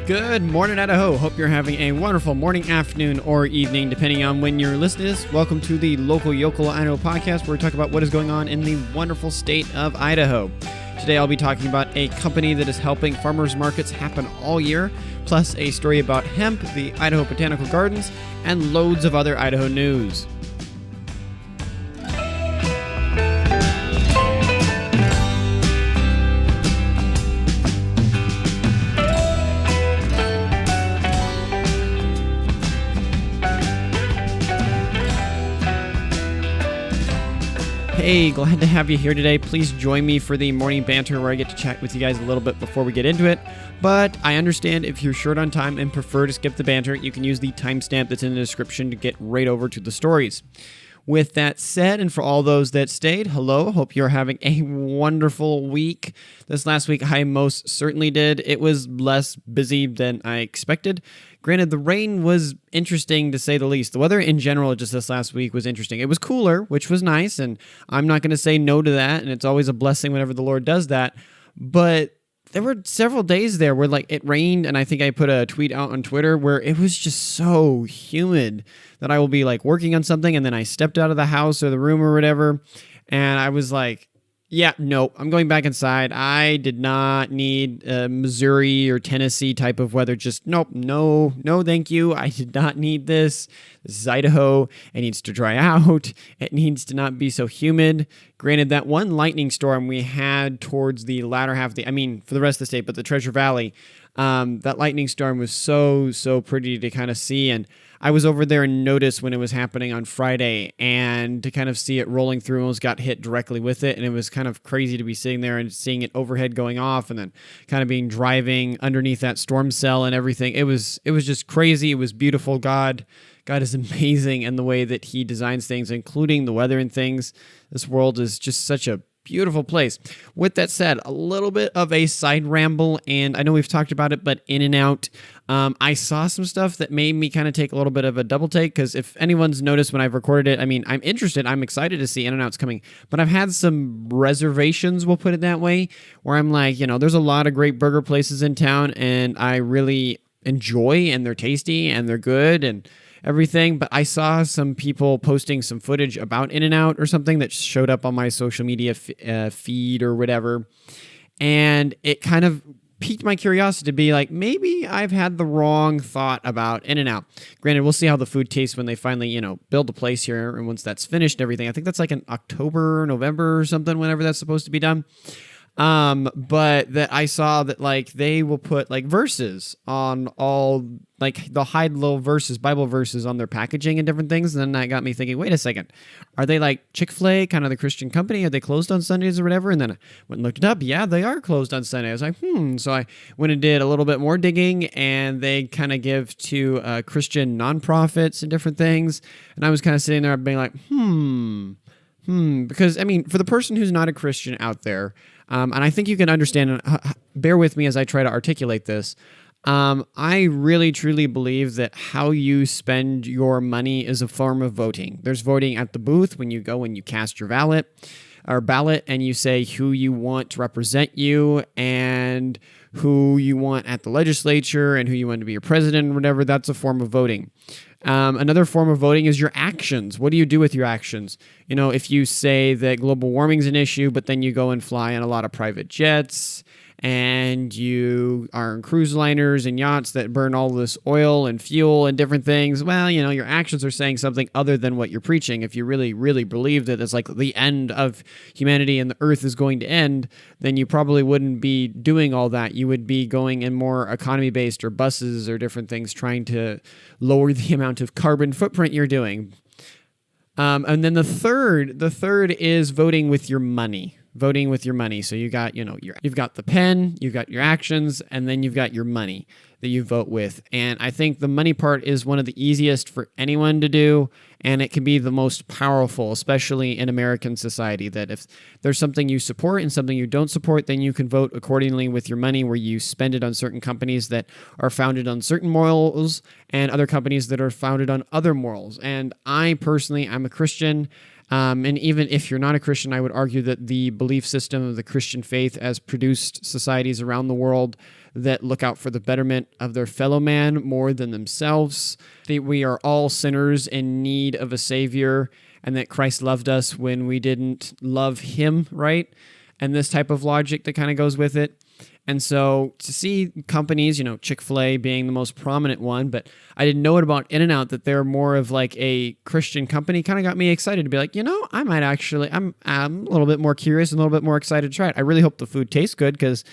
Good morning, Idaho. Hope you're having a wonderful morning, afternoon, or evening, depending on when you're listening to this. Welcome to the Local Yokel Idaho podcast, where we talk about what is going on in the wonderful state of Idaho. Today, I'll be talking about a company that is helping farmers markets happen all year, plus a story about hemp, the Idaho Botanical Gardens, and loads of other Idaho news. Hey, glad to have you here today. Please join me for the morning banter where I get to chat with you guys a little bit before we get into it. But I understand if you're short on time and prefer to skip the banter, you can use the timestamp that's in the description to get right over to the stories. With that said, and for all those that stayed, hello. Hope you're having a wonderful week. This last week, I most certainly did. It was less busy than I expected. Granted, the rain was interesting to say the least. The weather in general just this last week was interesting. It was cooler, which was nice, and I'm not going to say no to that, and it's always a blessing whenever the Lord does that. But there were several days there where it rained, and I think I put a tweet out on Twitter where it was just so humid that I will be working on something, and then I stepped out of the house or the room or whatever, and I was like, yeah, no, I'm going back inside. I did not need Missouri or Tennessee type of weather. Just nope, no, thank you. I did not need this. This is Idaho. It needs to dry out. It needs to not be so humid. Granted, that one lightning storm we had towards the latter half of for the rest of the state, but the Treasure Valley, that lightning storm was so pretty to kind of see. And I was over there and noticed when it was happening on Friday, and to kind of see it rolling through, almost got hit directly with it. And it was kind of crazy to be sitting there and seeing it overhead going off, and then kind of being driving underneath that storm cell and everything. It was just crazy. It was beautiful. God is amazing in the way that he designs things, including the weather and things. This world is just such a beautiful place. With that said, a little bit of a side ramble, and I know we've talked about it, but In-N-Out, I saw some stuff that made me kind of take a little bit of a double take, because if anyone's noticed when I've recorded it, I'm interested, I'm excited to see In-N-Out's coming, but I've had some reservations, we'll put it that way, where I'm like, there's a lot of great burger places in town, and I really enjoy, and they're tasty, and they're good, and everything, but I saw some people posting some footage about In-N-Out or something that showed up on my social media feed or whatever, and it kind of piqued my curiosity to be like, maybe I've had the wrong thought about In-N-Out. Granted, we'll see how the food tastes when they finally, build a place here, and once that's finished and everything. I think that's in October, November or something, whenever that's supposed to be done. But that I saw that they will put verses on all they'll hide little verses, Bible verses on their packaging and different things. And then that got me thinking, wait a second, are they like Chick-fil-A, kind of the Christian company? Are they closed on Sundays or whatever? And then I went and looked it up. Yeah, they are closed on Sunday. I was like, So I went and did a little bit more digging, and they kind of give to Christian nonprofits and different things. And I was kind of sitting there being like, because for the person who's not a Christian out there, and I think you can understand, bear with me as I try to articulate this. I really, truly believe that how you spend your money is a form of voting. There's voting at the booth when you go and you cast your ballot, and you say who you want to represent you and who you want at the legislature and who you want to be your president or whatever. That's a form of voting. Another form of voting is your actions. What do you do with your actions? If you say that global warming is an issue, but then you go and fly on a lot of private jets, and you are in cruise liners and yachts that burn all this oil and fuel and different things, well, your actions are saying something other than what you're preaching. If you really, really believe that it's the end of humanity and the earth is going to end, then you probably wouldn't be doing all that. You would be going in more economy-based or buses or different things, trying to lower the amount of carbon footprint you're doing. And then the third is voting with your money. Voting with your money. So you got, you've got the pen, you've got your actions, and then you've got your money that you vote with. And I think the money part is one of the easiest for anyone to do, and it can be the most powerful, especially in American society, that if there's something you support and something you don't support, then you can vote accordingly with your money, where you spend it on certain companies that are founded on certain morals and other companies that are founded on other morals. And I personally, I'm a Christian, And even if you're not a Christian, I would argue that the belief system of the Christian faith has produced societies around the world that look out for the betterment of their fellow man more than themselves. We are all sinners in need of a Savior, and that Christ loved us when we didn't love him, right? And this type of logic that kind of goes with it. And so to see companies, Chick-fil-A being the most prominent one, but I didn't know it about In-N-Out that they're more of like a Christian company, kind of got me excited to be like, I might actually, I'm a little bit more curious and a little bit more excited to try it. I really hope the food tastes good, because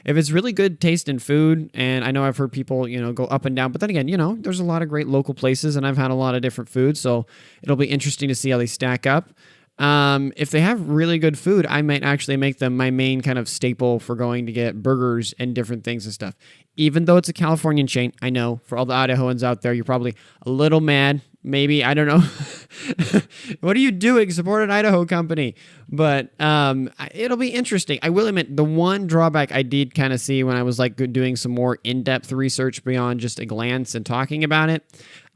if it's really good taste in food, and I know I've heard people, go up and down, but then again, there's a lot of great local places, and I've had a lot of different foods, so it'll be interesting to see how they stack up. If they have really good food, I might actually make them my main kind of staple for going to get burgers and different things and stuff. Even though it's a Californian chain, I know for all the Idahoans out there, you're probably a little mad. Maybe, I don't know. What are you doing? Support an Idaho company. But it'll be interesting. I will admit, the one drawback I did kind of see when I was like doing some more in-depth research beyond just a glance and talking about it,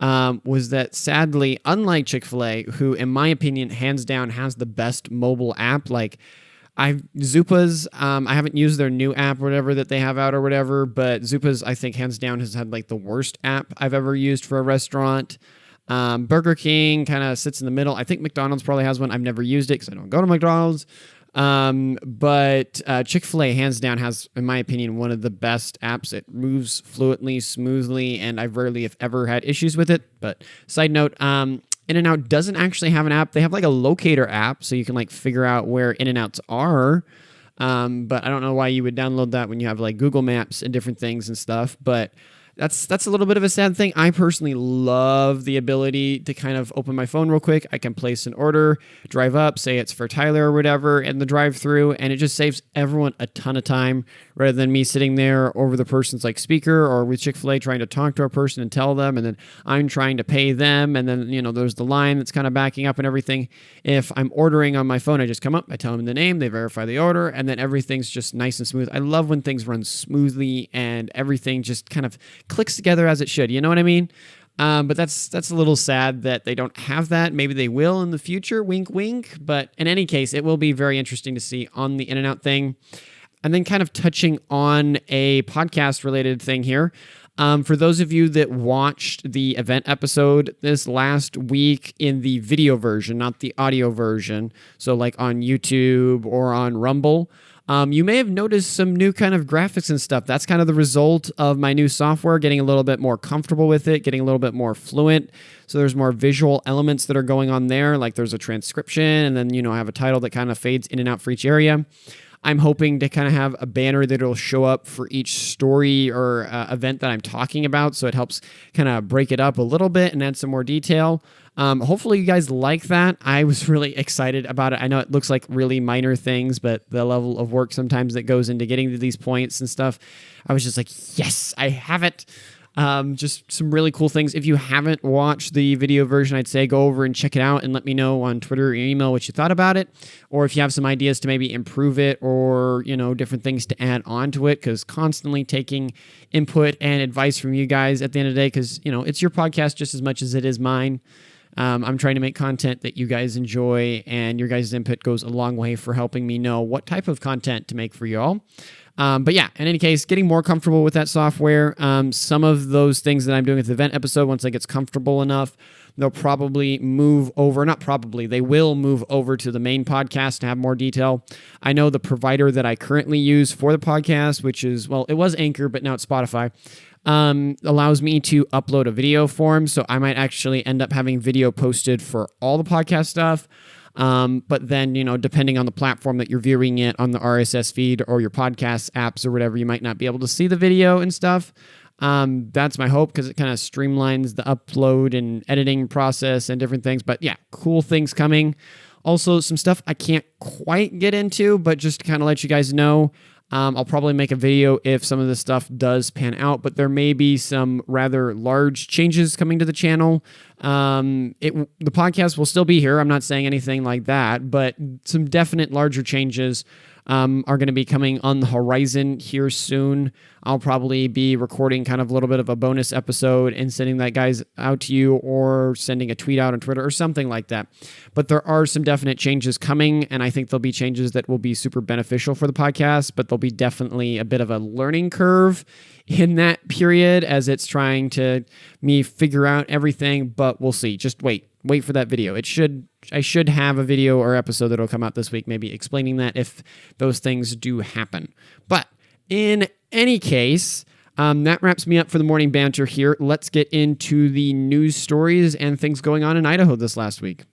was that sadly, unlike Chick-fil-A, who in my opinion, hands down, has the best mobile app, like Zupa's, I haven't used their new app or whatever that they have out or whatever, but Zupa's, I think, hands down, has had like the worst app I've ever used for a restaurant. Burger King kind of sits in the middle. I think McDonald's probably has one. I've never used it because I don't go to McDonald's. But Chick-fil-A, hands down, has, in my opinion, one of the best apps. It moves fluently, smoothly, and I've rarely, if ever, had issues with it. But side note, In-N-Out doesn't actually have an app. They have like a locator app, so you can like figure out where In-N-Outs are. But I don't know why you would download that when you have like Google Maps and different things and stuff. But that's a little bit of a sad thing. I personally love the ability to kind of open my phone real quick. I can place an order, drive up, say it's for Tyler or whatever, and the drive-through, and it just saves everyone a ton of time rather than me sitting there over the person's like speaker or with Chick-fil-A trying to talk to a person and tell them, and then I'm trying to pay them, and then, there's the line that's kind of backing up and everything. If I'm ordering on my phone, I just come up, I tell them the name, they verify the order, and then everything's just nice and smooth. I love when things run smoothly and everything just kind of clicks together as it should. You know what I mean? But that's a little sad that they don't have that. Maybe they will in the future, wink, wink. But in any case, it will be very interesting to see on the In-N-Out thing. And then kind of touching on a podcast-related thing here. For those of you that watched the event episode this last week in the video version, not the audio version, so like on YouTube or on Rumble, you may have noticed some new kind of graphics and stuff. That's kind of the result of my new software, getting a little bit more comfortable with it, getting a little bit more fluent. So there's more visual elements that are going on there. Like there's a transcription, and then, I have a title that kind of fades in and out for each area. I'm hoping to kind of have a banner that will show up for each story or event that I'm talking about, so it helps kind of break it up a little bit and add some more detail. Hopefully you guys like that. I was really excited about it. I know it looks like really minor things, but the level of work sometimes that goes into getting to these points and stuff, I was just like, yes, I have it. Just some really cool things. If you haven't watched the video version, I'd say go over and check it out and let me know on Twitter or email what you thought about it, or if you have some ideas to maybe improve it or, different things to add on to it, because constantly taking input and advice from you guys at the end of the day, because, it's your podcast just as much as it is mine. I'm trying to make content that you guys enjoy, and your guys' input goes a long way for helping me know what type of content to make for y'all. But yeah, in any case, getting more comfortable with that software. Some of those things that I'm doing with the event episode, once it gets comfortable enough, they'll probably move over, not probably, they will move over to the main podcast to have more detail. I know the provider that I currently use for the podcast, which is, well, it was Anchor, but now it's Spotify, allows me to upload a video form. So I might actually end up having video posted for all the podcast stuff. But then, depending on the platform that you're viewing it on, the RSS feed or your podcast apps or whatever, you might not be able to see the video and stuff. That's my hope, because it kind of streamlines the upload and editing process and different things. But yeah, cool things coming. Also, some stuff I can't quite get into, but just to kind of let you guys know, I'll probably make a video if some of this stuff does pan out, but there may be some rather large changes coming to the channel. The podcast will still be here. I'm not saying anything like that, but some definite larger changes are going to be coming on the horizon here soon. I'll probably be recording kind of a little bit of a bonus episode and sending that guys out to you, or sending a tweet out on Twitter or something like that. But there are some definite changes coming, and I think there'll be changes that will be super beneficial for the podcast, but there'll be definitely a bit of a learning curve in that period as it's trying to me figure out everything, but we'll see. Just wait for that video. I should have a video or episode that'll come out this week, maybe explaining that if those things do happen. But in any case, that wraps me up for the morning banter here. Let's get into the news stories and things going on in Idaho this last week.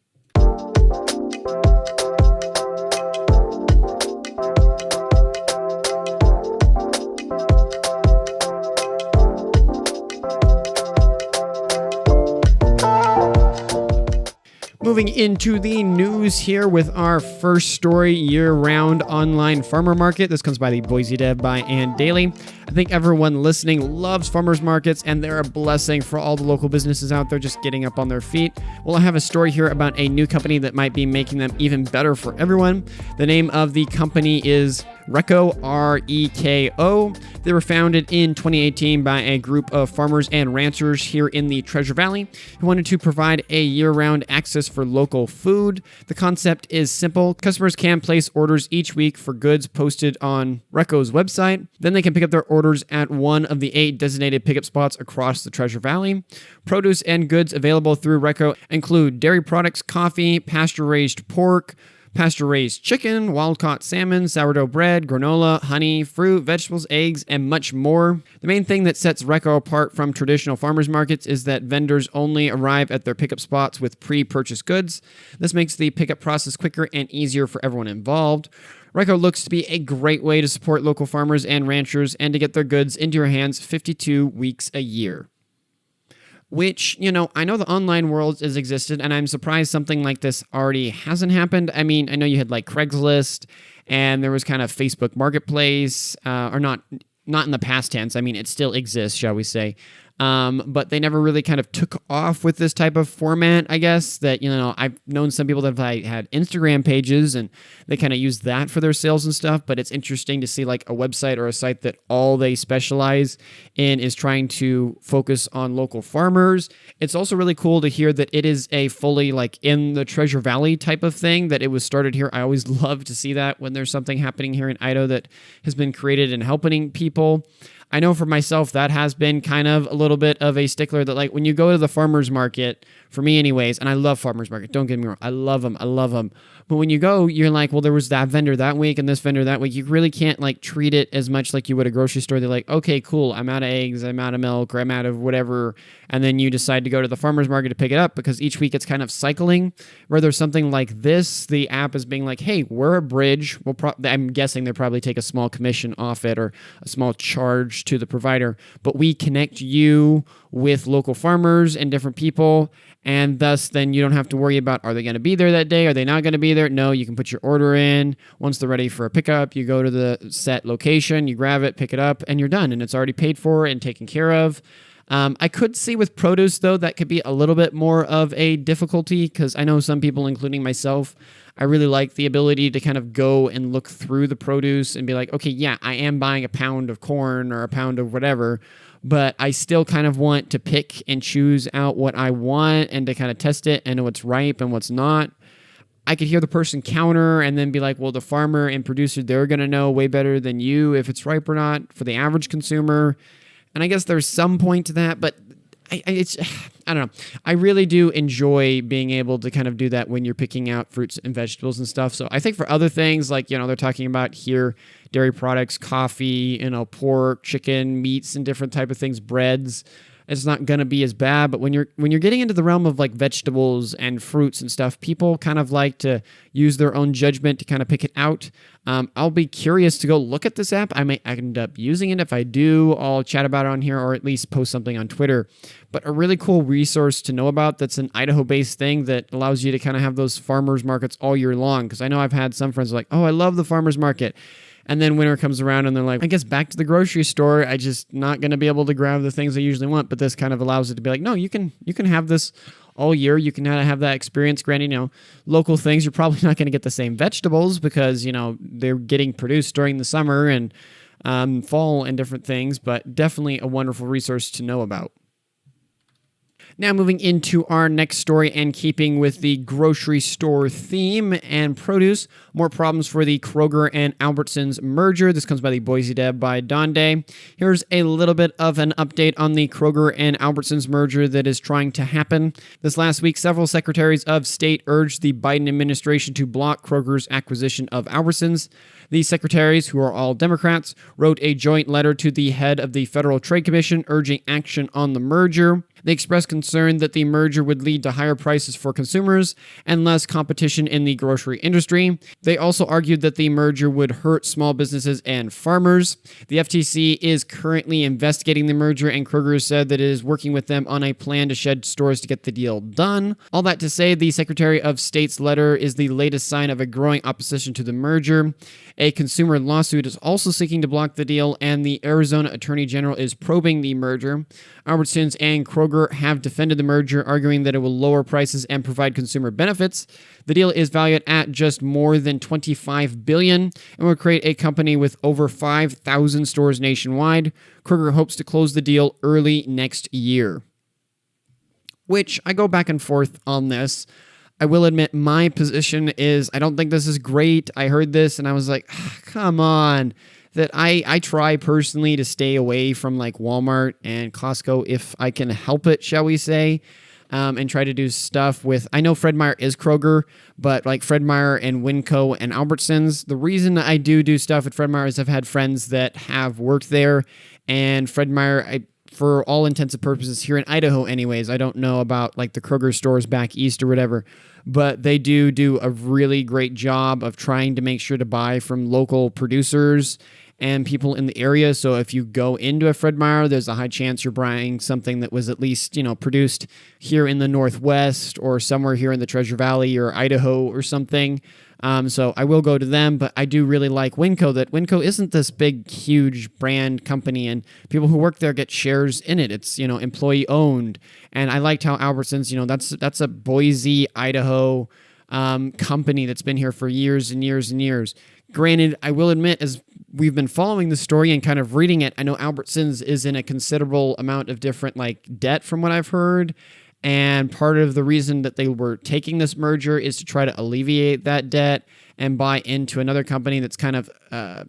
Moving into the news here with our first story, year-round online farmer market. This comes by the Boise Dev by Ann Daly. I think everyone listening loves farmers markets, and they're a blessing for all the local businesses out there just getting up on their feet. Well, I have a story here about a new company that might be making them even better for everyone. The name of the company is Reko, R-E-K-O. They were founded in 2018 by a group of farmers and ranchers here in the Treasure Valley who wanted to provide a year-round access for local food. The concept is simple. Customers can place orders each week for goods posted on Reko's website. Then they can pick up their orders at one of the 8 designated pickup spots across the Treasure Valley. Produce and goods available through Reko include dairy products, coffee, pasture-raised pork, pasture-raised chicken, wild-caught salmon, sourdough bread, granola, honey, fruit, vegetables, eggs, and much more. The main thing that sets Reko apart from traditional farmers markets is that vendors only arrive at their pickup spots with pre-purchased goods. This makes the pickup process quicker and easier for everyone involved. Reko looks to be a great way to support local farmers and ranchers and to get their goods into your hands 52 weeks a year. Which, I know the online world has existed, and I'm surprised something like this already hasn't happened. I mean, I know you had like Craigslist, and there was kind of Facebook Marketplace, or not in the past tense. I mean, it still exists, shall we say. But they never really kind of took off with this type of format, I guess, that, I've known some people that have had Instagram pages and they kind of use that for their sales and stuff, but it's interesting to see like a website or a site that all they specialize in is trying to focus on local farmers. It's also really cool to hear that it is a fully like in the Treasure Valley type of thing, that it was started here. I always love to see that when there's something happening here in Idaho that has been created and helping people. I know for myself, that has been kind of a little bit of a stickler that like when you go to the farmer's market, for me anyways, and I love farmer's market, don't get me wrong, I love them. But when you go, you're like, well, there was that vendor that week and this vendor that week. You really can't like treat it as much like you would a grocery store. They're like, okay, cool, I'm out of eggs, I'm out of milk, or I'm out of whatever. And then you decide to go to the farmer's market to pick it up because each week it's kind of cycling. Whether something like this, the app is being like, hey, we're a bridge. I'm guessing they probably take a small commission off it or a small charge to the provider, but we connect you with local farmers and different people, and thus then you don't have to worry about, are they going to be there that day? Are they not going to be there? No, you can put your order in. Once they're ready for a pickup, you go to the set location, you grab it, pick it up, and you're done, and it's already paid for and taken care of. I could see with produce, though, that could be a little bit more of a difficulty because I know some people, including myself, I really like the ability to kind of go and look through the produce and be like, okay, yeah, I am buying a pound of corn or a pound of whatever, but I still kind of want to pick and choose out what I want and to kind of test it and know what's ripe and what's not. I could hear the person counter and then be like, well, the farmer and producer, they're going to know way better than you if it's ripe or not for the average consumer. And I guess there's some point to that, but I don't know. I really do enjoy being able to kind of do that when you're picking out fruits and vegetables and stuff. So I think for other things like, they're talking about here, dairy products, coffee, pork, chicken, meats, and different type of things, breads, it's not going to be as bad. But when you're getting into the realm of like vegetables and fruits and stuff, people kind of like to use their own judgment to kind of pick it out. I'll be curious to go look at this app. I may end up using it. If I do, I'll chat about it on here or at least post something on Twitter. But a really cool resource to know about that's an Idaho-based thing that allows you to kind of have those farmers markets all year long. Because I know I've had some friends like, oh, I love the farmers market. And then winter comes around and they're like, I guess back to the grocery store. I just not going to be able to grab the things I usually want. But this kind of allows it to be like, no, you can have this all year. You can have that experience. Granted, local things, you're probably not going to get the same vegetables because, they're getting produced during the summer and fall and different things, but definitely a wonderful resource to know about. Now moving into our next story and keeping with the grocery store theme and produce, more problems for the Kroger and Albertsons merger. This comes by the Boise Deb by Donde. Here's a little bit of an update on the Kroger and Albertsons merger that is trying to happen. This last week, several secretaries of state urged the Biden administration to block Kroger's acquisition of Albertsons. The secretaries, who are all Democrats, wrote a joint letter to the head of the Federal Trade Commission urging action on the merger. They expressed concern that the merger would lead to higher prices for consumers and less competition in the grocery industry. They also argued that the merger would hurt small businesses and farmers. The FTC is currently investigating the merger, and Kroger said that it is working with them on a plan to shed stores to get the deal done. All that to say, the Secretary of State's letter is the latest sign of a growing opposition to the merger. A consumer lawsuit is also seeking to block the deal, and the Arizona Attorney General is probing the merger. Albertsons and Kroger have defended the merger, arguing that it will lower prices and provide consumer benefits. The deal is valued at just more than $25 billion and will create a company with over 5,000 stores nationwide. Kroger hopes to close the deal early next year. Which I go back and forth on this. I will admit my position is I don't think this is great. I heard this and I was like, come on. That I try personally to stay away from like Walmart and Costco if I can help it, shall we say, and try to do stuff with, I know Fred Meyer is Kroger, but like Fred Meyer and Winco and Albertsons. The reason I do stuff with Fred Meyer is I've had friends that have worked there, and Fred Meyer, for all intents and purposes here in Idaho anyways, I don't know about like the Kroger stores back east or whatever, but they do a really great job of trying to make sure to buy from local producers and people in the area. So if you go into a Fred Meyer, there's a high chance you're buying something that was at least, produced here in the Northwest or somewhere here in the Treasure Valley or Idaho or something. So I will go to them, but I do really like Winco, that Winco isn't this big, huge brand company, and people who work there get shares in it. It's, employee owned. And I liked how Albertsons, that's a Boise, Idaho company that's been here for years and years and years. Granted, I will admit, as we've been following the story and kind of reading it, I know Albertsons is in a considerable amount of different debt from what I've heard. And part of the reason that they were taking this merger is to try to alleviate that debt and buy into another company that's kind of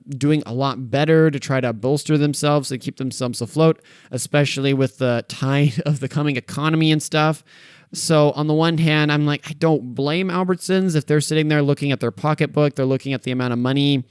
doing a lot better to try to bolster themselves and keep themselves afloat, especially with the tide of the coming economy and stuff. So on the one hand, I'm like, I don't blame Albertsons if they're sitting there looking at their pocketbook, they're looking at the amount of money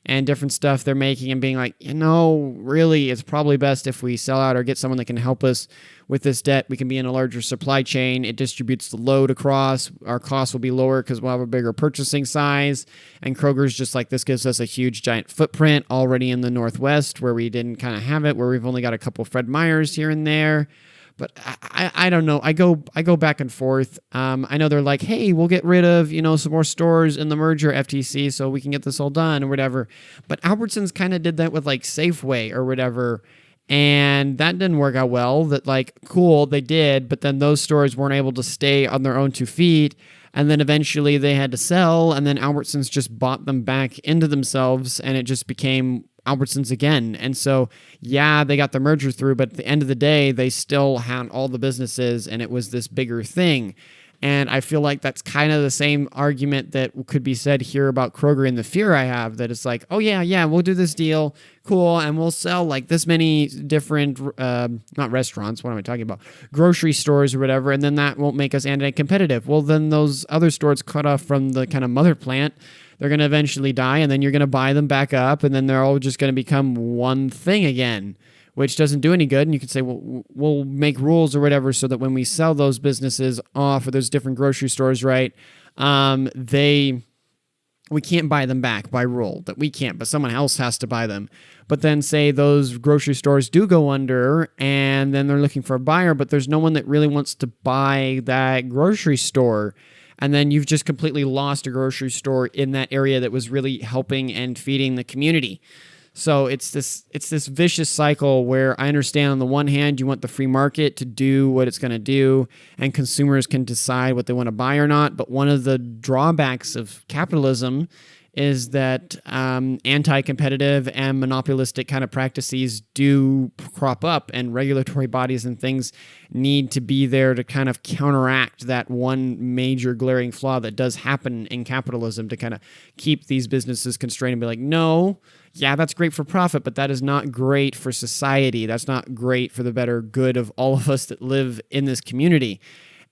and different stuff they're making and being like, really, it's probably best if we sell out or get someone that can help us with this debt. We can be in a larger supply chain. It distributes the load across. Our costs will be lower because we'll have a bigger purchasing size. And Kroger's just like, this gives us a huge, giant footprint already in the Northwest where we didn't kind of have it, where we've only got a couple Fred Meyers here and there. But I don't know. I go back and forth. I know they're like, hey, we'll get rid of, some more stores in the merger, FTC, so we can get this all done or whatever. But Albertsons kind of did that with Safeway or whatever. And that didn't work out well. That cool, they did, but then those stores weren't able to stay on their own 2 feet. And then eventually they had to sell, and then Albertsons just bought them back into themselves, and it just became Albertsons again. And so, yeah, they got the merger through, but at the end of the day, they still had all the businesses, and it was this bigger thing. And I feel like that's kind of the same argument that could be said here about Kroger and the fear I have, that it's like, oh, yeah, we'll do this deal. Cool. And we'll sell this many different, not restaurants. What am I talking about? Grocery stores or whatever. And then that won't make us anti-competitive. Well, then those other stores cut off from the kind of mother plant, they're going to eventually die. And then you're going to buy them back up. And then they're all just going to become one thing again, which doesn't do any good. And you could say, well, we'll make rules or whatever so that when we sell those businesses off or those different grocery stores, right, we can't buy them back by rule, that we can't, but someone else has to buy them. But then say those grocery stores do go under and then they're looking for a buyer, but there's no one that really wants to buy that grocery store. and then you've just completely lost a grocery store in that area that was really helping and feeding the community. So it's this vicious cycle where I understand on the one hand, you want the free market to do what it's going to do and consumers can decide what they want to buy or not. But one of the drawbacks of capitalism is that anti-competitive and monopolistic kind of practices do crop up, and regulatory bodies and things need to be there to kind of counteract that one major glaring flaw that does happen in capitalism, to kind of keep these businesses constrained and be like, no, yeah, that's great for profit, but that is not great for society. That's not great for the better good of all of us that live in this community.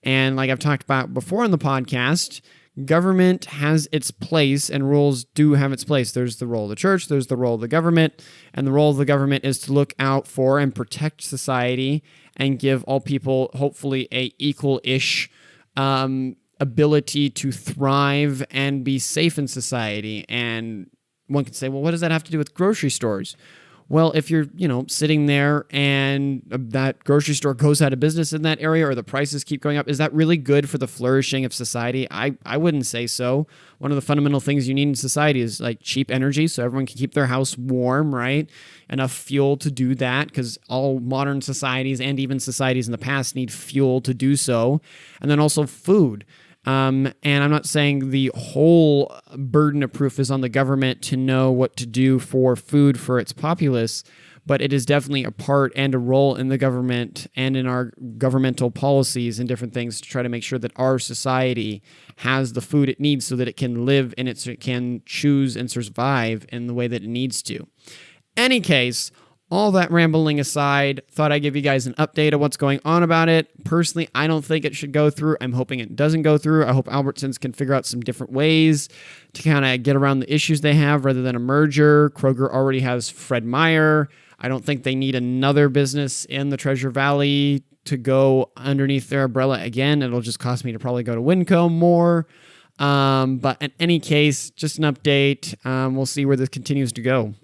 And like I've talked about before on the podcast, government has its place and rules do have its place. There's the role of the church, there's the role of the government, and the role of the government is to look out for and protect society and give all people hopefully a equal-ish ability to thrive and be safe in society. And one could say, well, what does that have to do with grocery stores? Well, if you're, sitting there and that grocery store goes out of business in that area, or the prices keep going up, is that really good for the flourishing of society? I wouldn't say so. One of the fundamental things you need in society is like cheap energy, so everyone can keep their house warm, right? Enough fuel to do that, because all modern societies and even societies in the past need fuel to do so. And then also food. And I'm not saying the whole burden of proof is on the government to know what to do for food for its populace, but it is definitely a part and a role in the government and in our governmental policies and different things to try to make sure that our society has the food it needs so that it can live and it can choose and survive in the way that it needs to. Any case, all that rambling aside, thought I'd give you guys an update of what's going on about it. Personally, I don't think it should go through. I'm hoping it doesn't go through. I hope Albertsons can figure out some different ways to kind of get around the issues they have rather than a merger. Kroger already has Fred Meyer. I don't think they need another business in the Treasure Valley to go underneath their umbrella again. It'll just cost me to probably go to Winco more. But in any case, just an update. We'll see where this continues to go.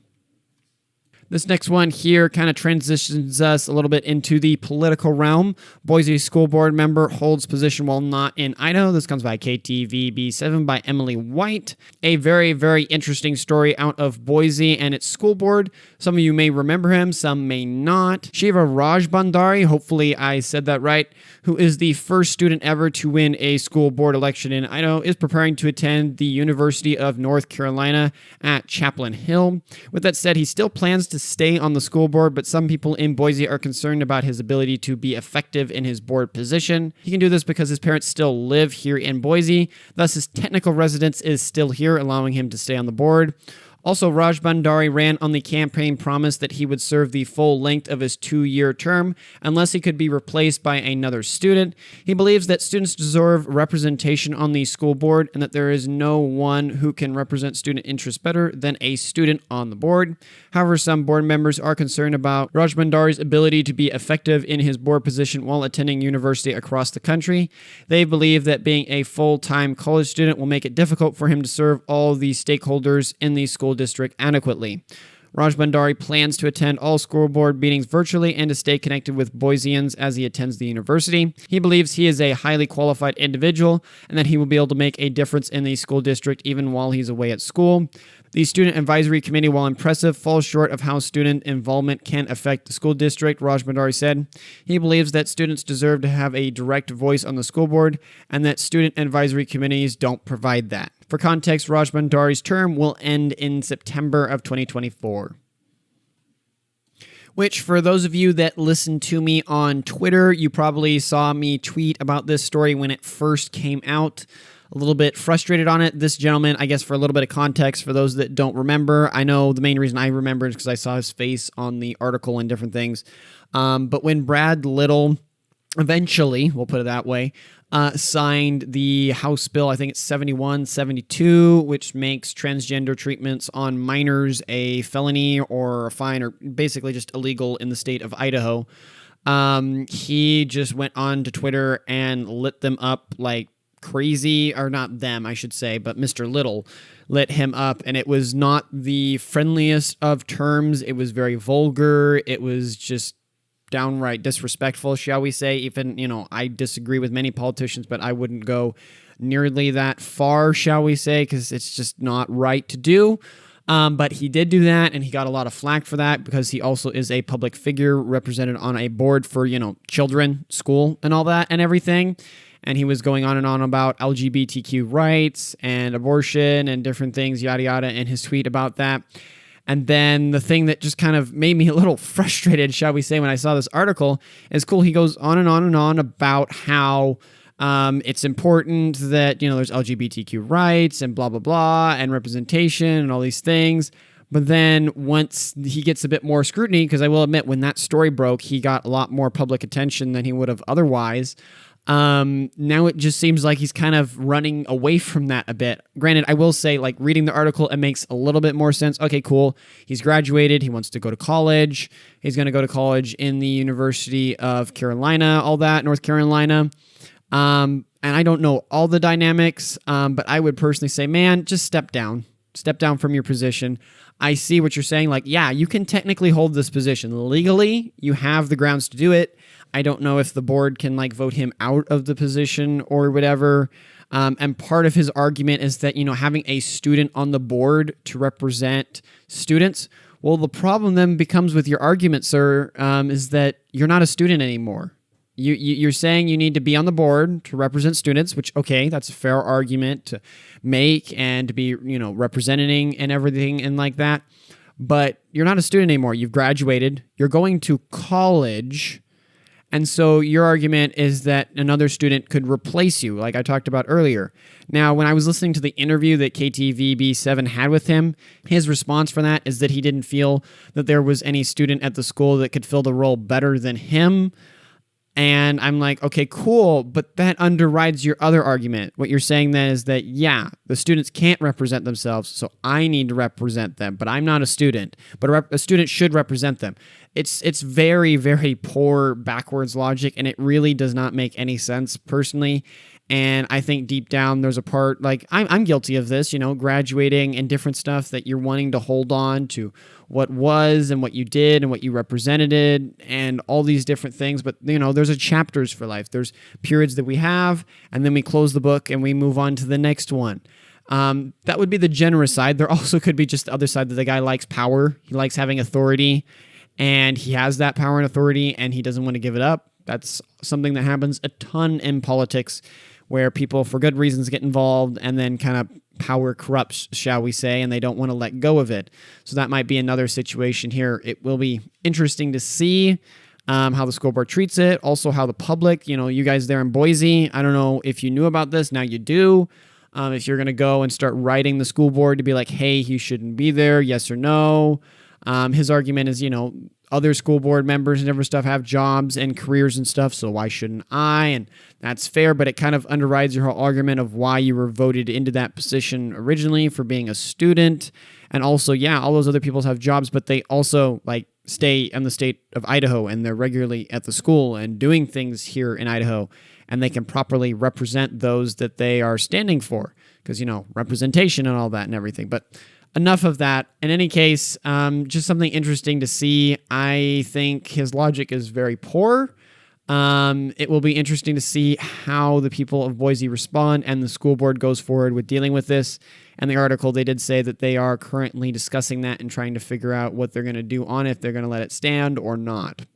This next one here kind of transitions us a little bit into the political realm. Boise school board member holds position while not in Idaho. This comes by KTVB7 by Emily White. A very, very interesting story out of Boise and its school board. Some of you may remember him, some may not. Shiva Rajbandari, hopefully I said that right, who is the first student ever to win a school board election in Idaho, is preparing to attend the University of North Carolina at Chaplain Hill. With that said, he still plans to stay on the school board, but some people in Boise are concerned about his ability to be effective in his board position. He can do this because his parents still live here in Boise, thus his technical residence is still here, allowing him to stay on the board. Also, Rajbandari ran on the campaign promise that he would serve the full length of his 2-year term unless he could be replaced by another student. He believes that students deserve representation on the school board and that there is no one who can represent student interests better than a student on the board. However, some board members are concerned about Rajbandari's ability to be effective in his board position while attending university across the country. They believe that being a full-time college student will make it difficult for him to serve all the stakeholders in the school district adequately. Rajbandari plans to attend all school board meetings virtually and to stay connected with Boiseans as he attends the university. He believes he is a highly qualified individual and that he will be able to make a difference in the school district even while he's away at school. The Student Advisory Committee, while impressive, falls short of how student involvement can affect the school district, Rajbandari said. He believes that students deserve to have a direct voice on the school board and that student advisory committees don't provide that. For context, Rajbandari's term will end in September of 2024. Which, for those of you that listen to me on Twitter, you probably saw me tweet about this story when it first came out. A little bit frustrated on it. This gentleman, I guess for a little bit of context, for those that don't remember, I know the main reason I remember is because I saw his face on the article and different things. But when Brad Little eventually, we'll put it that way, signed the House bill, I think it's 7172, which makes transgender treatments on minors a felony or a fine or basically just illegal in the state of Idaho. He just went on to Twitter and lit them up like crazy, or not them, I should say, but Mr. Little lit him up, and it was not the friendliest of terms. It was very vulgar. It was just downright disrespectful, shall we say. Even, I disagree with many politicians, but I wouldn't go nearly that far, shall we say, because it's just not right to do. But he did do that, and he got a lot of flack for that because he also is a public figure represented on a board for, children, school, and all that and everything. And he was going on and on about LGBTQ rights and abortion and different things, yada, yada, in his tweet about that. And then the thing that just kind of made me a little frustrated, shall we say, when I saw this article is cool. He goes on and on and on about how it's important that, there's LGBTQ rights and blah, blah, blah, and representation and all these things. But then once he gets a bit more scrutiny, because I will admit, when that story broke, he got a lot more public attention than he would have otherwise. Now it just seems like he's kind of running away from that a bit. Granted, I will say, like, reading the article, it makes a little bit more sense. Okay, cool. He's graduated. He wants to go to college. He's going to go to college in the University of Carolina, all that, North Carolina. And I don't know all the dynamics, but I would personally say, man, just step down. Step down from your position. I see what you're saying. Like, yeah, you can technically hold this position. Legally, you have the grounds to do it. I don't know if the board can, vote him out of the position or whatever. And part of his argument is that, having a student on the board to represent students, well, the problem then becomes with your argument, sir, is that you're not a student anymore. You're saying you need to be on the board to represent students, which, okay, that's a fair argument to make and to be, representing and everything and like that. But you're not a student anymore. You've graduated. You're going to college. And so your argument is that another student could replace you, like I talked about earlier. Now, when I was listening to the interview that KTVB7 had with him, his response for that is that he didn't feel that there was any student at the school that could fill the role better than him. And I'm like, okay, cool, but that underrides your other argument. What you're saying then is that, yeah, the students can't represent themselves, so I need to represent them, but I'm not a student. But a student should represent them. It's very, very poor backwards logic, and it really does not make any sense personally. And I think deep down there's a part, like, I'm guilty of this, graduating and different stuff that you're wanting to hold on to what was and what you did and what you represented and all these different things. But, there's a chapters for life. There's periods that we have, and then we close the book and we move on to the next one. That would be the generous side. There also could be just the other side that the guy likes power. He likes having authority, and he has that power and authority, and he doesn't want to give it up. That's something that happens a ton in politics, where people, for good reasons, get involved and then kind of power corrupts, shall we say, and they don't want to let go of it. So that might be another situation here. It will be interesting to see how the school board treats it, also how the public, you guys there in Boise, I don't know if you knew about this, now you do. If you're going to go and start writing the school board to be like, hey, he shouldn't be there, yes or no. His argument is, other school board members and different stuff have jobs and careers and stuff, so why shouldn't I? And that's fair, but it kind of underrides your whole argument of why you were voted into that position originally for being a student. And also, yeah, all those other people have jobs, but they also stay in the state of Idaho, and they're regularly at the school and doing things here in Idaho, and they can properly represent those that they are standing for, because, representation and all that and everything. But enough of that. In any case, just something interesting to see. I think his logic is very poor. It will be interesting to see how the people of Boise respond and the school board goes forward with dealing with this. And the article, they did say that they are currently discussing that and trying to figure out what they're going to do on it, if they're going to let it stand or not.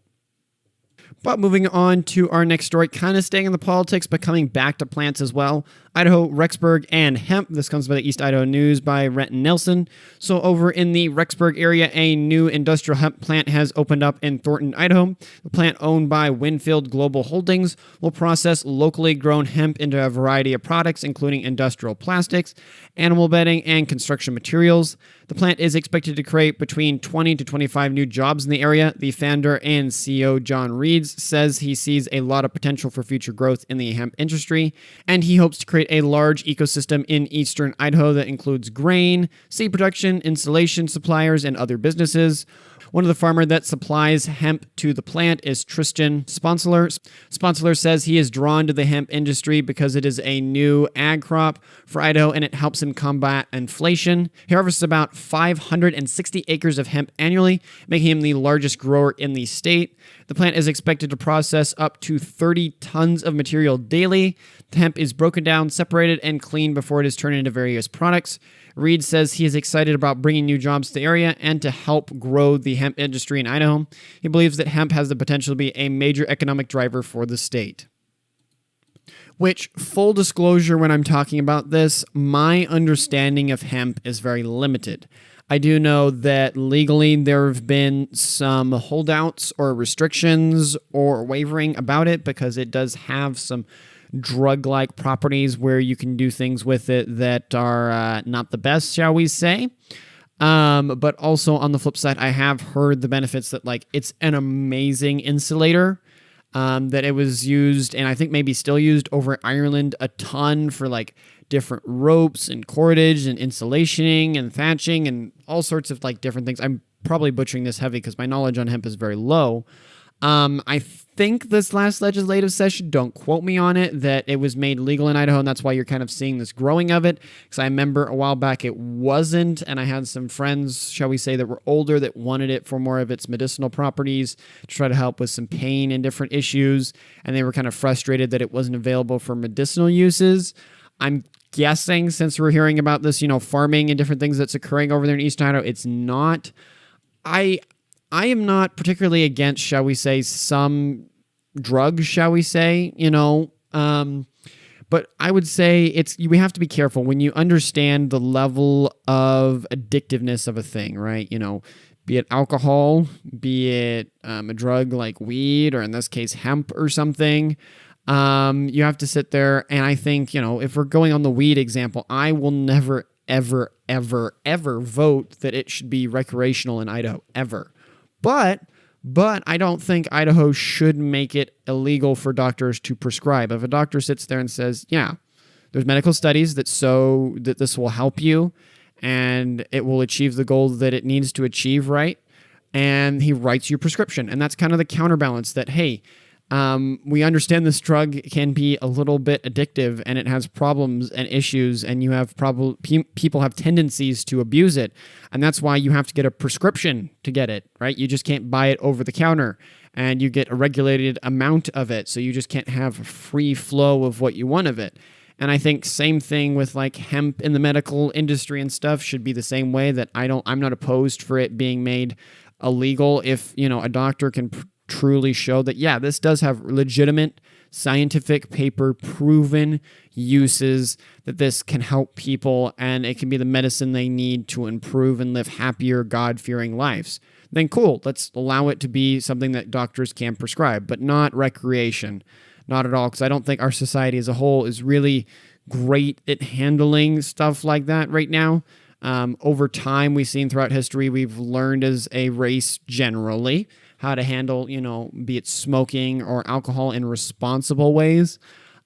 But moving on to our next story, kind of staying in the politics, but coming back to plants as well. Idaho, Rexburg, and hemp. This comes by the East Idaho News by Renton Nelson. So over in the Rexburg area, a new industrial hemp plant has opened up in Thornton, Idaho. The plant, owned by Winfield Global Holdings, will process locally grown hemp into a variety of products, including industrial plastics, animal bedding, and construction materials. The plant is expected to create between 20 to 25 new jobs in the area. The founder and CEO, John Reeds, says he sees a lot of potential for future growth in the hemp industry, and he hopes to create a large ecosystem in eastern Idaho that includes grain, seed production, installation suppliers, and other businesses. One of the farmer that supplies hemp to the plant is Tristan Sponsler. Sponsler says he is drawn to the hemp industry because it is a new ag crop for Idaho and it helps him combat inflation. He harvests about 560 acres of hemp annually, making him the largest grower in the state. The plant is expected to process up to 30 tons of material daily. The hemp is broken down, separated, and cleaned before it is turned into various products. Reed says he is excited about bringing new jobs to the area and to help grow the hemp industry in Idaho. He believes that hemp has the potential to be a major economic driver for the state. Which, full disclosure, when I'm talking about this, my understanding of hemp is very limited. I do know that legally there have been some holdouts or restrictions or wavering about it because it does have some drug-like properties where you can do things with it that are not the best, shall we say. But also on the flip side, I have heard the benefits that it's an amazing insulator, that it was used and I think maybe still used over in Ireland a ton for different ropes and cordage and insulationing and thatching and all sorts of different things. I'm probably butchering this heavy because my knowledge on hemp is very low. I think this last legislative session, don't quote me on it, that it was made legal in Idaho, and that's why you're kind of seeing this growing of it. Because I remember a while back it wasn't, and I had some friends, shall we say, that were older that wanted it for more of its medicinal properties to try to help with some pain and different issues, and they were kind of frustrated that it wasn't available for medicinal uses. I'm guessing, since we're hearing about this, farming and different things that's occurring over there in East Idaho, it's not. I am not particularly against, shall we say, some drugs, shall we say, but I would say we have to be careful when you understand the level of addictiveness of a thing, right? Be it alcohol, be it a drug like weed, or in this case, hemp or something. You have to sit there, and I think, if we're going on the weed example, I will never, ever, ever, ever vote that it should be recreational in Idaho, ever. But I don't think Idaho should make it illegal for doctors to prescribe. If a doctor sits there and says, yeah, there's medical studies that show that this will help you and it will achieve the goal that it needs to achieve, right? And he writes you a prescription. And that's kind of the counterbalance that, hey, we understand this drug can be a little bit addictive and it has problems and issues, and you have people have tendencies to abuse it. And that's why you have to get a prescription to get it, right? You just can't buy it over the counter, and you get a regulated amount of it. So you just can't have a free flow of what you want of it. And I think same thing with hemp in the medical industry and stuff should be the same way, that I'm not opposed for it being made illegal if, a doctor can truly show that, yeah, this does have legitimate scientific paper proven uses, that this can help people and it can be the medicine they need to improve and live happier, God-fearing lives. Then cool, let's allow it to be something that doctors can prescribe, but not recreation. Not at all, because I don't think our society as a whole is really great at handling stuff like that right now. Over time, we've seen throughout history, we've learned as a race generally how to handle, be it smoking or alcohol in responsible ways.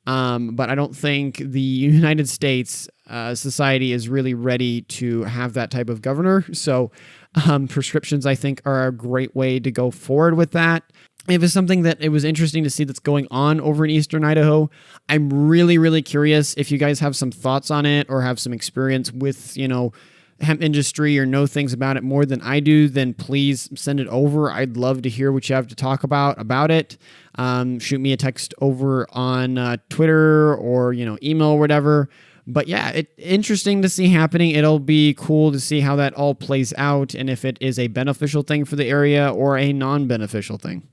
But I don't think the United States society is really ready to have that type of governor. So prescriptions, I think, are a great way to go forward with that. It was something that it was interesting to see that's going on over in Eastern Idaho. I'm really, really curious if you guys have some thoughts on it or have some experience with, hemp industry or know things about it more than I do, then please send it over. I'd love to hear what you have to talk about it. Shoot me a text over on Twitter or, email or whatever. But yeah, it's interesting to see happening. It'll be cool to see how that all plays out and if it is a beneficial thing for the area or a non-beneficial thing.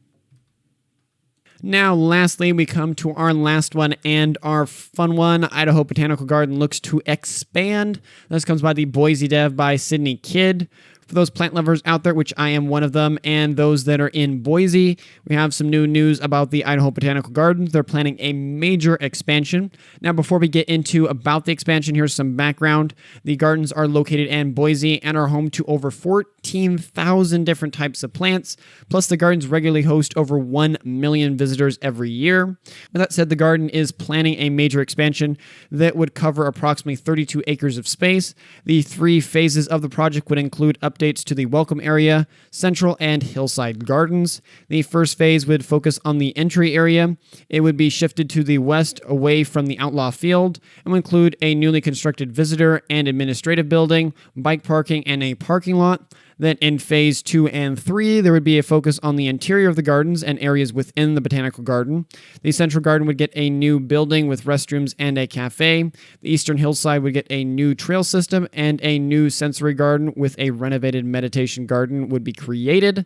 Now, lastly, we come to our last one and our fun one. Idaho Botanical Garden looks to expand. This comes by the Boise Dev by Sydney Kidd. For those plant lovers out there, which I am one of them, and those that are in Boise, we have some new news about the Idaho Botanical Garden. They're planning a major expansion. Now, before we get into about the expansion, here's some background. The gardens are located in Boise and are home to over 14,000 different types of plants. Plus, the gardens regularly host over 1 million visitors every year. With that said, the garden is planning a major expansion that would cover approximately 32 acres of space. The 3 phases of the project would include up updates to the welcome area, central, and hillside gardens. The first phase would focus on the entry area. It would be shifted to the west away from the outlaw field and would include a newly constructed visitor and administrative building, bike parking, and a parking lot. Then in phase 2 and 3, there would be a focus on the interior of the gardens and areas within the botanical garden. The central garden would get a new building with restrooms and a cafe. The eastern hillside would get a new trail system, and a new sensory garden with a renovated meditation garden would be created.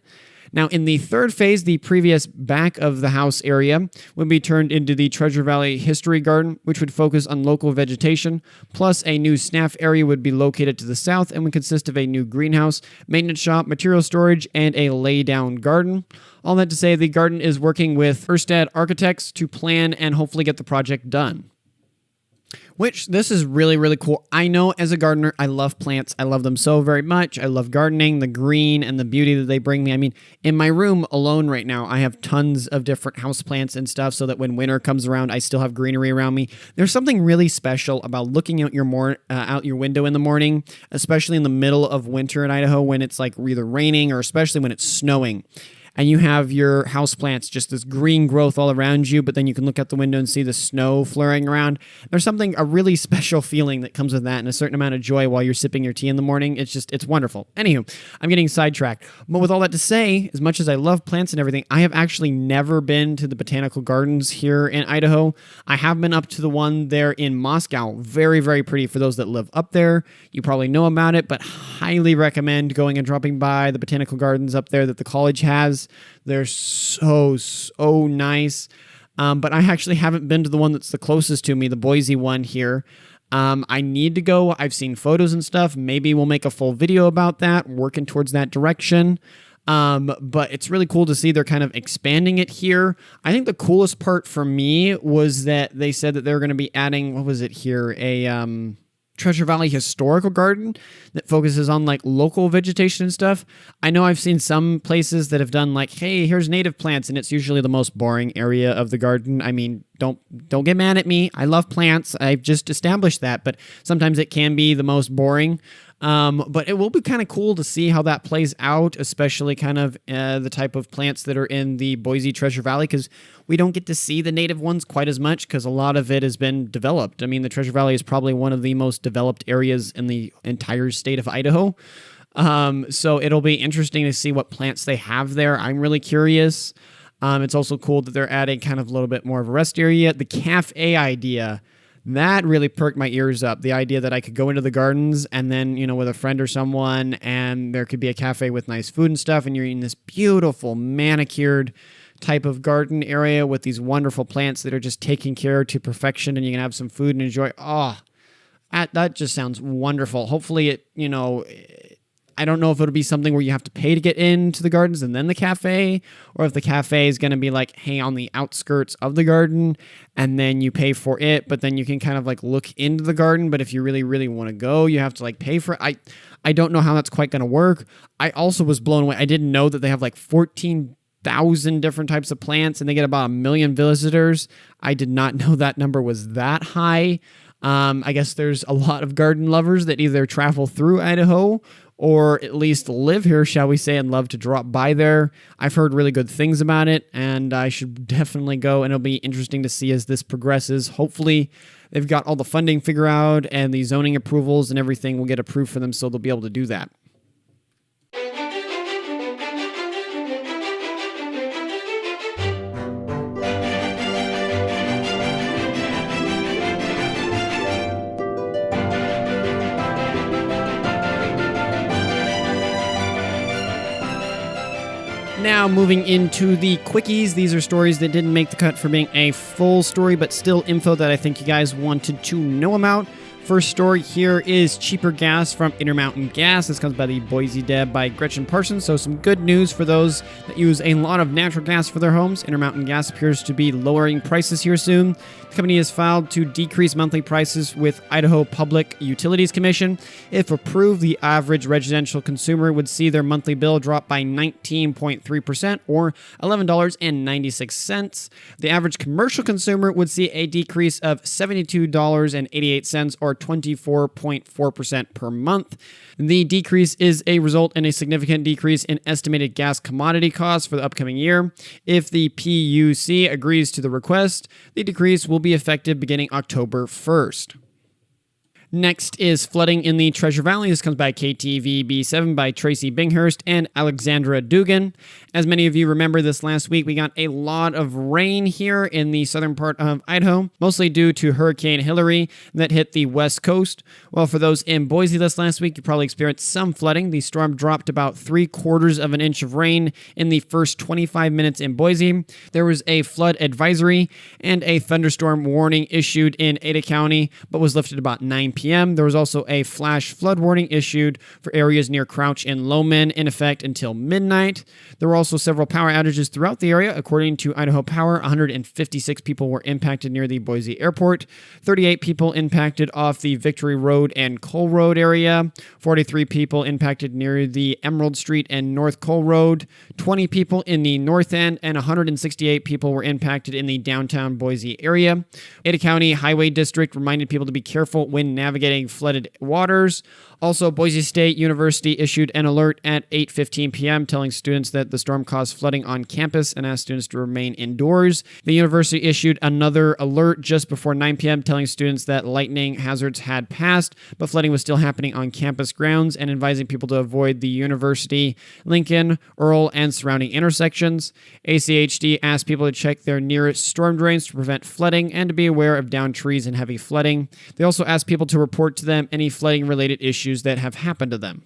Now, in the third phase, the previous back of the house area would be turned into the Treasure Valley History Garden, which would focus on local vegetation, plus a new snaff area would be located to the south and would consist of a new greenhouse, maintenance shop, material storage, and a lay-down garden. All that to say, the garden is working with Erstad Architects to plan and hopefully get the project done. Which, this is really, really cool. I know as a gardener, I love plants. I love them so very much. I love gardening, the green, and the beauty that they bring me. I mean, in my room alone right now, I have tons of different houseplants and stuff so that when winter comes around, I still have greenery around me. There's something really special about looking out your window in the morning, especially in the middle of winter in Idaho when it's like either raining or especially when it's snowing. And you have your houseplants, just this green growth all around you, but then you can look out the window and see the snow flurrying around. There's a really special feeling that comes with that and a certain amount of joy while you're sipping your tea in the morning. It's wonderful. Anywho, I'm getting sidetracked. But with all that to say, as much as I love plants and everything, I have actually never been to the botanical gardens here in Idaho. I have been up to the one there in Moscow. Very, very pretty for those that live up there. You probably know about it, but highly recommend going and dropping by the botanical gardens up there that the college has. They're so nice. But I actually haven't been to the one that's the closest to me, the Boise one here. I need to go. I've seen photos and stuff. Maybe we'll make a full video about that, working towards that direction. But it's really cool to see they're kind of expanding it here. I think the coolest part for me was that they said that they're going to be adding, what was it here? A Treasure Valley Historical Garden that focuses on like local vegetation and stuff. I know I've seen some places that have done like, hey, here's native plants, and it's usually the most boring area of the garden. I mean, don't get mad at me. I love plants. I've just established that, but sometimes it can be the most boring. But it will be kind of cool to see how that plays out, especially kind of the type of plants that are in the Boise Treasure Valley, because we don't get to see the native ones quite as much because a lot of it has been developed. I mean, the Treasure Valley is probably one of the most developed areas in the entire state of Idaho. So it'll be interesting to see what plants they have there. I'm really curious. It's also cool that they're adding kind of a little bit more of a rest area. The cafe idea, that really perked my ears up. The idea that I could go into the gardens and then, with a friend or someone, and there could be a cafe with nice food and stuff, and you're in this beautiful manicured type of garden area with these wonderful plants that are just taken care of to perfection, and you can have some food and enjoy. Oh, that just sounds wonderful. Hopefully I don't know if it'll be something where you have to pay to get into the gardens and then the cafe, or if the cafe is going to be like, hey, on the outskirts of the garden, and then you pay for it, but then you can kind of like look into the garden. But if you really, really want to go, you have to like pay for it. I don't know how that's quite going to work. I also was blown away. I didn't know that they have like 14,000 different types of plants and they get about 1 million visitors. I did not know that number was that high. I guess there's a lot of garden lovers that either travel through Idaho or at least live here, shall we say, and love to drop by there. I've heard really good things about it, and I should definitely go, and it'll be interesting to see as this progresses. Hopefully, they've got all the funding figured out, and the zoning approvals and everything will get approved for them, so they'll be able to do that. Now, moving into the Quickies. These are stories that didn't make the cut for being a full story, but still info that I think you guys wanted to know about. First story here is cheaper gas from Intermountain Gas. This comes by the Boise Deb by Gretchen Parsons. So some good news for those that use a lot of natural gas for their homes. Intermountain Gas appears to be lowering prices here soon. The company has filed to decrease monthly prices with Idaho Public Utilities Commission. If approved, the average residential consumer would see their monthly bill drop by 19.3% or $11.96. The average commercial consumer would see a decrease of $72.88 or 24.4% per month. The decrease is a result in a significant decrease in estimated gas commodity costs for the upcoming year. If the PUC agrees to the request, the decrease will be effective beginning October 1st. Next is flooding in the Treasure Valley. This comes by KTVB7 by Tracy Binghurst and Alexandra Dugan. As many of you remember, this last week we got a lot of rain here in the southern part of Idaho, mostly due to Hurricane Hillary that hit the west coast. Well, for those in Boise this last week, you probably experienced some flooding. The storm dropped about 3/4 of an inch of rain in the first 25 minutes in Boise. There was a flood advisory and a thunderstorm warning issued in Ada County, but was lifted about 9 p.m. There was also a flash flood warning issued for areas near Crouch and Lowman in effect until midnight. There were also several power outages throughout the area. According to Idaho Power, 156 people were impacted near the Boise airport, 38 people impacted off the Victory Road and Cole Road area, 43 people impacted near the Emerald Street and North Cole Road, 20 people in the north end, and 168 people were impacted in the downtown Boise area. Ada County Highway District reminded people to be careful when navigating flooded waters. Also, Boise State University issued an alert at 8:15 p.m. telling students that the storm caused flooding on campus and asked students to remain indoors. The university issued another alert just before 9 p.m. telling students that lightning hazards had passed, but flooding was still happening on campus grounds and advising people to avoid the University, Lincoln, Earl, and surrounding intersections. ACHD asked people to check their nearest storm drains to prevent flooding and to be aware of downed trees and heavy flooding. They also asked people to report to them any flooding-related issues that have happened to them.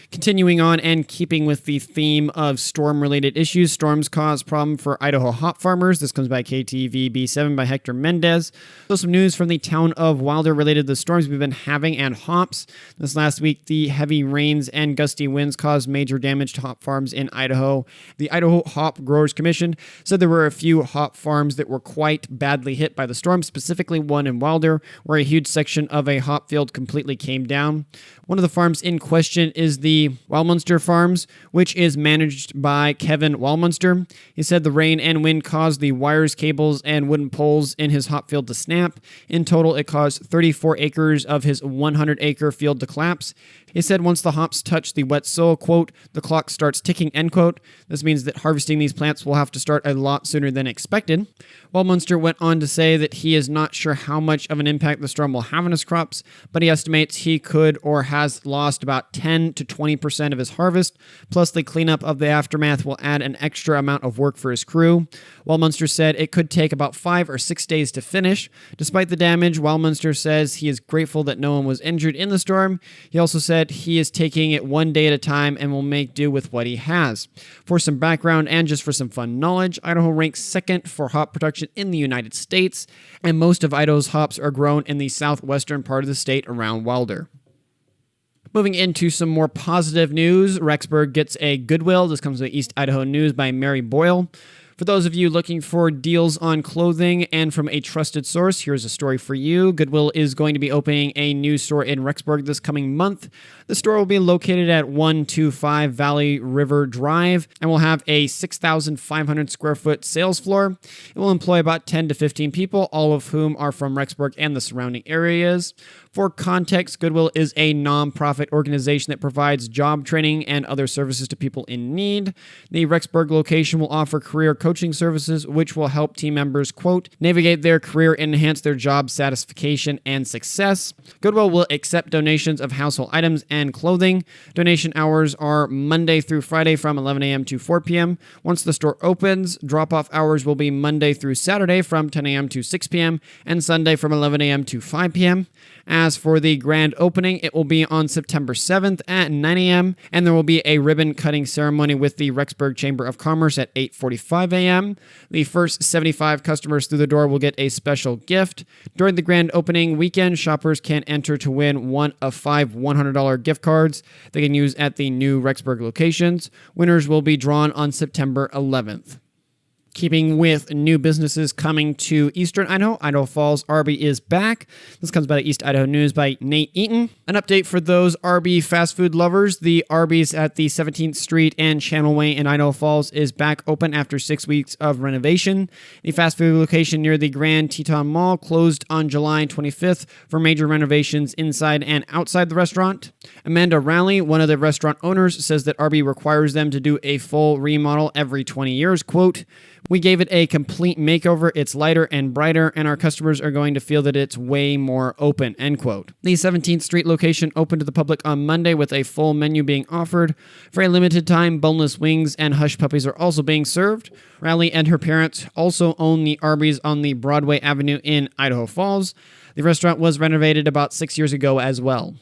Continuing on and keeping with the theme of storm-related issues, storms cause problem for Idaho hop farmers. This comes by KTVB7 by Hector Mendez. So some news from the town of Wilder related to the storms we've been having and hops. This last week, the heavy rains and gusty winds caused major damage to hop farms in Idaho. The Idaho Hop Growers Commission said there were a few hop farms that were quite badly hit by the storm, specifically one in Wilder, where a huge section of a hop field completely came down. One of the farms in question is the Walmunster Farms, which is managed by Kevin Walmunster. He said the rain and wind caused the wires, cables, and wooden poles in his hop field to snap. In total, it caused 34 acres of his 100-acre field to collapse. He said once the hops touch the wet soil, quote, the clock starts ticking, end quote. This means that harvesting these plants will have to start a lot sooner than expected. Walmunster went on to say that he is not sure how much of an impact the storm will have on his crops, but he estimates he could or has lost about 10 to 20% of his harvest, plus the cleanup of the aftermath will add an extra amount of work for his crew. Walmunster said it could take about 5 or 6 days to finish. Despite the damage, Walmunster says he is grateful that no one was injured in the storm. He also said he is taking it one day at a time and will make do with what he has. For some background and just for some fun knowledge, Idaho ranks second for hop production in the United States, and most of Idaho's hops are grown in the southwestern part of the state around Wilder. Moving into some more positive news, Rexburg gets a Goodwill. This comes with East Idaho News by Mary Boyle. For those of you looking for deals on clothing and from a trusted source, here's a story for you. Goodwill is going to be opening a new store in Rexburg this coming month. The store will be located at 125 Valley River Drive and will have a 6,500 square foot sales floor. It will employ about 10 to 15 people, all of whom are from Rexburg and the surrounding areas. For context, Goodwill is a nonprofit organization that provides job training and other services to people in need. The Rexburg location will offer career coaching services, which will help team members, quote, navigate their career and enhance their job satisfaction and success. Goodwill will accept donations of household items and clothing. Donation hours are Monday through Friday from 11 a.m. to 4 p.m. Once the store opens, drop-off hours will be Monday through Saturday from 10 a.m. to 6 p.m. and Sunday from 11 a.m. to 5 p.m. As for the grand opening, it will be on September 7th at 9 a.m., and there will be a ribbon-cutting ceremony with the Rexburg Chamber of Commerce at 8:45 a.m. The first 75 customers through the door will get a special gift. During the grand opening weekend, shoppers can enter to win one of 5 $100 gift cards they can use at the new Rexburg locations. Winners will be drawn on September 11th. Keeping with new businesses coming to Eastern Idaho, Idaho Falls Arby is back. This comes by the East Idaho News by Nate Eaton. An update for those Arby fast food lovers. The Arby's at the 17th Street and Channel Way in Idaho Falls is back open after 6 weeks of renovation. The fast food location near the Grand Teton Mall closed on July 25th for major renovations inside and outside the restaurant. Amanda Rowley, one of the restaurant owners, says that Arby requires them to do a full remodel every 20 years. Quote, "We gave it a complete makeover. It's lighter and brighter, and our customers are going to feel that it's way more open," end quote. The 17th Street location opened to the public on Monday with a full menu being offered. For a limited time, boneless wings and hush puppies are also being served. Riley and her parents also own the Arby's on the Broadway Avenue in Idaho Falls. The restaurant was renovated about 6 years ago as well.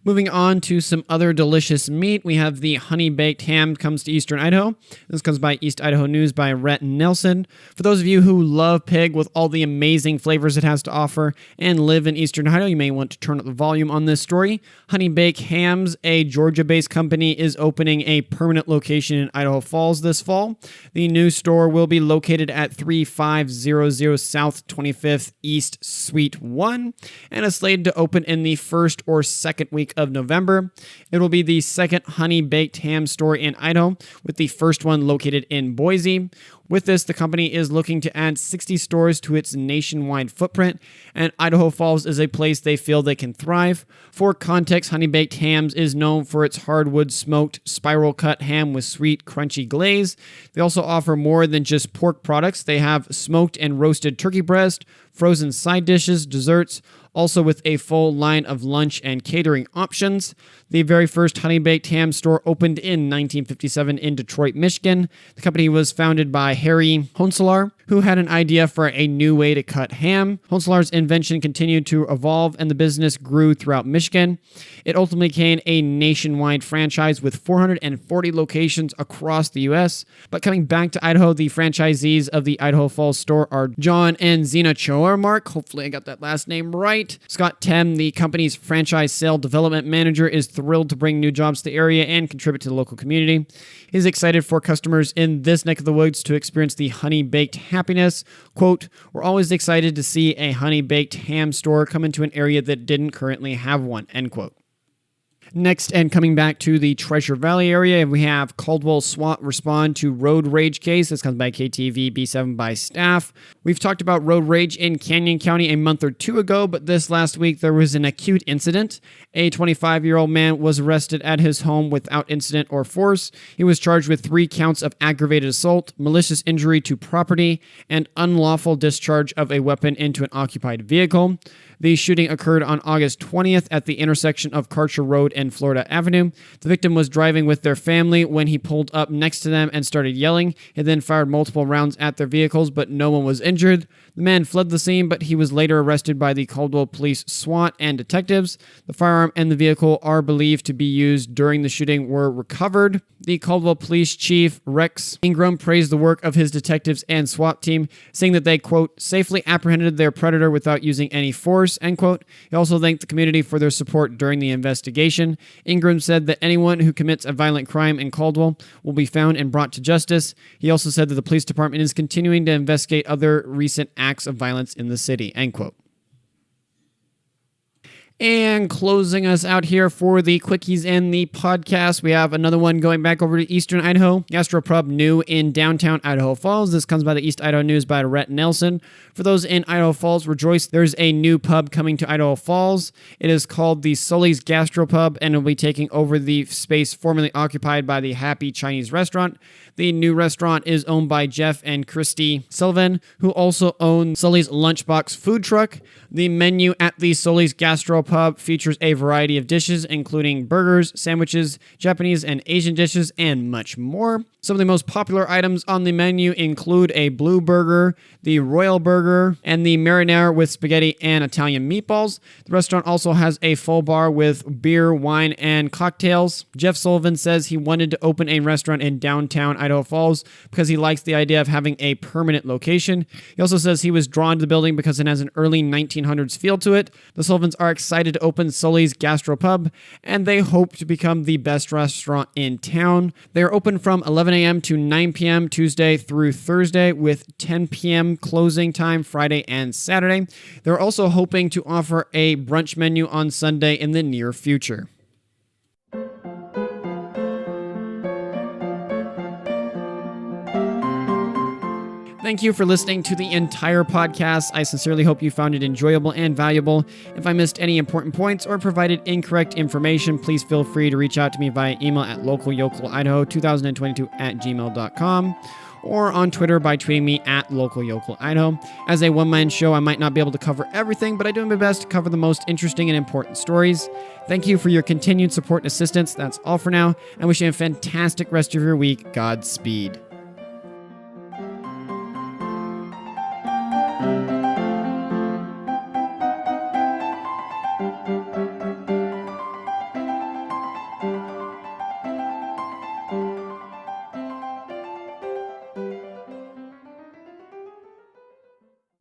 Moving on to some other delicious meat, we have the honey-baked ham comes to Eastern Idaho. This comes by East Idaho News by Rhett Nelson. For those of you who love pig with all the amazing flavors it has to offer and live in Eastern Idaho, you may want to turn up the volume on this story. Honey-Baked Hams, a Georgia-based company, is opening a permanent location in Idaho Falls this fall. The new store will be located at 3500 South 25th East Suite 1 and is slated to open in the first or second week of November. It will be the second honey-baked ham store in Idaho, with the first one located in Boise. With this, the company is looking to add 60 stores to its nationwide footprint, and Idaho Falls is a place they feel they can thrive. For context, Honey Baked Hams is known for its hardwood smoked spiral cut ham with sweet, crunchy glaze. They also offer more than just pork products. They have smoked and roasted turkey breast, frozen side dishes, desserts, also with a full line of lunch and catering options. The very first Honey Baked Ham store opened in 1957 in Detroit, Michigan. The company was founded by Harry Honselar, who had an idea for a new way to cut ham. Honselar's invention continued to evolve, and the business grew throughout Michigan. It ultimately became a nationwide franchise with 440 locations across the U.S. But coming back to Idaho, the franchisees of the Idaho Falls store are John and Zena Choarmark. Hopefully I got that last name right. Scott Tem, the company's franchise sale development manager, is thrilled to bring new jobs to the area and contribute to the local community. He's excited for customers in this neck of the woods to experience the honey-baked happiness. Quote, "We're always excited to see a honey-baked ham store come into an area that didn't currently have one," end quote. Next, and coming back to the Treasure Valley area, we have Caldwell SWAT respond to road rage case. This comes by KTV B7 by staff. We've talked about road rage in Canyon County a month or two ago, but this last week there was an acute incident. A 25-year-old man was arrested at his home without incident or force. He was charged with 3 counts of aggravated assault, malicious injury to property, and unlawful discharge of a weapon into an occupied vehicle. The shooting occurred on August 20th at the intersection of Karcher Road and Florida Avenue. The victim was driving with their family when he pulled up next to them and started yelling. He then fired multiple rounds at their vehicles, but no one was injured. The man fled the scene, but he was later arrested by the Caldwell Police SWAT and detectives. The firearm and the vehicle are believed to be used during the shooting were recovered. The Caldwell Police Chief Rex Ingram praised the work of his detectives and SWAT team, saying that they, quote, "safely apprehended their predator without using any force," end quote. He also thanked the community for their support during the investigation. Ingram said that anyone who commits a violent crime in Caldwell will be found and brought to justice. He also said that the police department is continuing to investigate other recent acts of violence in the city, end quote. And closing us out here for the Quickies and the podcast, we have another one going back over to Eastern Idaho. Gastro Pub new in downtown Idaho Falls. This comes by the East Idaho News by Rhett Nelson. For those in Idaho Falls, rejoice. There's a new pub coming to Idaho Falls. It is called the Sully's Gastro Pub, and it will be taking over the space formerly occupied by the Happy Chinese Restaurant. The new restaurant is owned by Jeff and Christy Sullivan, who also own Sully's Lunchbox food truck. The menu at the Sully's Gastro Pub features a variety of dishes, including burgers, sandwiches, Japanese and Asian dishes, and much more. Some of the most popular items on the menu include a blue burger, the royal burger, and the marinara with spaghetti and Italian meatballs. The restaurant also has a full bar with beer, wine, and cocktails. Jeff Sullivan says he wanted to open a restaurant in downtown Idaho Falls because he likes the idea of having a permanent location. He also says he was drawn to the building because it has an early 1900s feel to it. The Sullivans are excited excited to open Sully's Gastro Pub, and they hope to become the best restaurant in town. They are open from 11 a.m. to 9 p.m. Tuesday through Thursday, with 10 p.m. closing time Friday and Saturday. They're also hoping to offer a brunch menu on Sunday in the near future. Thank you for listening to the entire podcast. I sincerely hope you found it enjoyable and valuable. If I missed any important points or provided incorrect information, please feel free to reach out to me via email at localyocalidaho2022@gmail.com or on Twitter by tweeting me at localyocalidaho. As a one-man show, I might not be able to cover everything, but I do my best to cover the most interesting and important stories. Thank you for your continued support and assistance. That's all for now. I wish you a fantastic rest of your week. Godspeed.